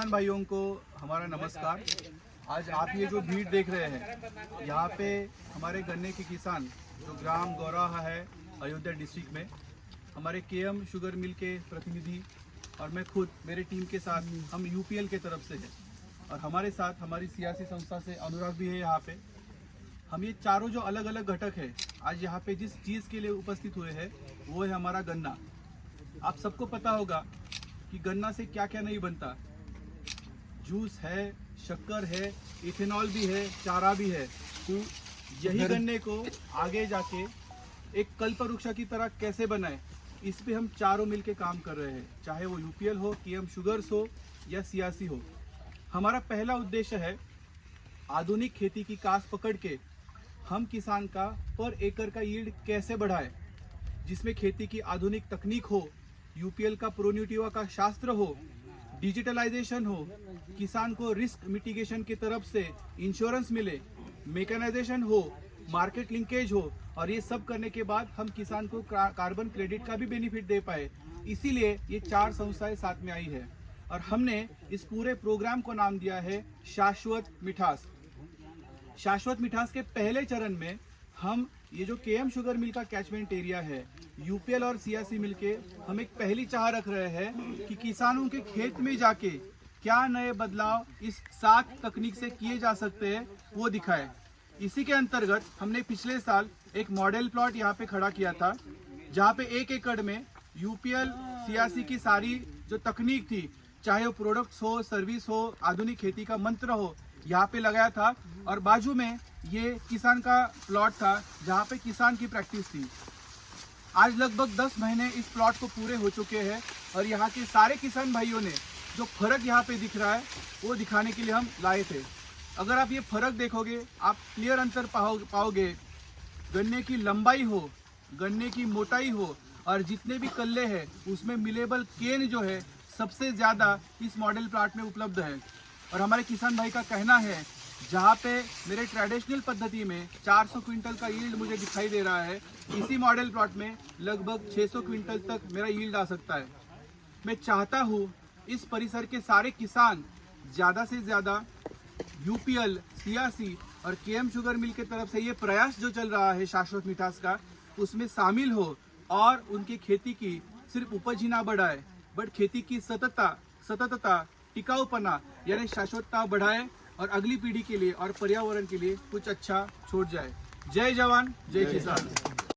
किसान भाइयों को हमारा नमस्कार। आज आप ये जो भीड़ देख रहे हैं, यहाँ पे हमारे गन्ने के किसान जो ग्राम गौराहा है अयोध्या डिस्ट्रिक्ट में, हमारे केएम शुगर मिल के प्रतिनिधि और मैं खुद मेरे टीम के साथ हम यूपीएल के तरफ से है और हमारे साथ हमारी सियासी संस्था से अनुराग भी है। यहाँ पे हम ये चारों जो अलग अलग घटक है आज यहाँ पे जिस चीज़ के लिए उपस्थित हुए हैं वो है हमारा गन्ना। आप सबको पता होगा कि गन्ना से क्या क्या नहीं बनता। जूस है, शक्कर है, इथेनॉल भी है, चारा भी है। तो यही गन्ने को आगे जाके एक कल्पवृक्ष की तरह कैसे बनाए, इस पे हम चारों मिलके काम कर रहे हैं, चाहे वो यूपीएल हो, केएम शुगर्स हो या सियासी हो। हमारा पहला उद्देश्य है आधुनिक खेती की कास पकड़ के हम किसान का पर एकड़ का यील्ड कैसे बढ़ाए, जिसमें खेती की आधुनिक तकनीक हो, यूपीएल का प्रोन्यूटिवा का शास्त्र हो, डिजिटलाइजेशन हो, किसान को रिस्क मिटिगेशन की तरफ से इंश्योरेंस मिले, मेकेनाइजेशन हो, मार्केट लिंकेज हो और ये सब करने के बाद हम किसान को कार्बन क्रेडिट का भी बेनिफिट दे पाए। इसीलिए ये चार संस्थाएं साथ में आई है और हमने इस पूरे प्रोग्राम को नाम दिया है शाश्वत मिठास। शाश्वत मिठास के पहले चरण में हम ये जो केएम शुगर मिल का कैचमेंट एरिया है, यूपीएल और सियासी मिलके हम एक पहली चाह रख रहे हैं कि किसानों के खेत में जाके क्या नए बदलाव इस 7 तकनीक से किए जा सकते हैं वो दिखाए। इसी के अंतर्गत हमने पिछले साल एक मॉडल प्लॉट यहाँ पे खड़ा किया था, जहाँ पे 1 एकड़ में यूपीएल सियासी की सारी जो तकनीक थी, चाहे वो प्रोडक्ट्स हो, सर्विस हो, आधुनिक खेती का मंत्र हो, यहाँ पे लगाया था। और बाजू में ये किसान का प्लॉट था जहाँ पे किसान की प्रैक्टिस थी। आज लगभग 10 महीने इस प्लॉट को पूरे हो चुके हैं और यहाँ के सारे किसान भाइयों ने जो फर्क यहाँ पे दिख रहा है वो दिखाने के लिए हम लाए थे। अगर आप ये फर्क देखोगे, आप क्लियर अंतर पाओगे। गन्ने की लंबाई हो, गन्ने की मोटाई हो और जितने भी कल्ले हैं उसमें मिलेबल केन जो है सबसे ज़्यादा इस मॉडल प्लॉट में उपलब्ध है। और हमारे किसान भाई का कहना है जहाँ पे मेरे ट्रेडिशनल पद्धति में 400 क्विंटल का यील्ड मुझे दिखाई दे रहा है, इसी मॉडल प्लॉट में लगभग 600 क्विंटल तक मेरा यील्ड आ सकता है। मैं चाहता हूँ इस परिसर के सारे किसान ज़्यादा से ज़्यादा यूपीएल, सियासी और केएम शुगर मिल के तरफ से ये प्रयास जो चल रहा है शाश्वत मिठास का, उसमें शामिल हो और उनकी खेती की सिर्फ उपज ही ना बढ़ाए बट खेती की सततता, टिकाऊपना यानी शाश्वतता बढ़ाए और अगली पीढ़ी के लिए और पर्यावरण के लिए कुछ अच्छा छोड़ जाए। जय जवान, जय किसान।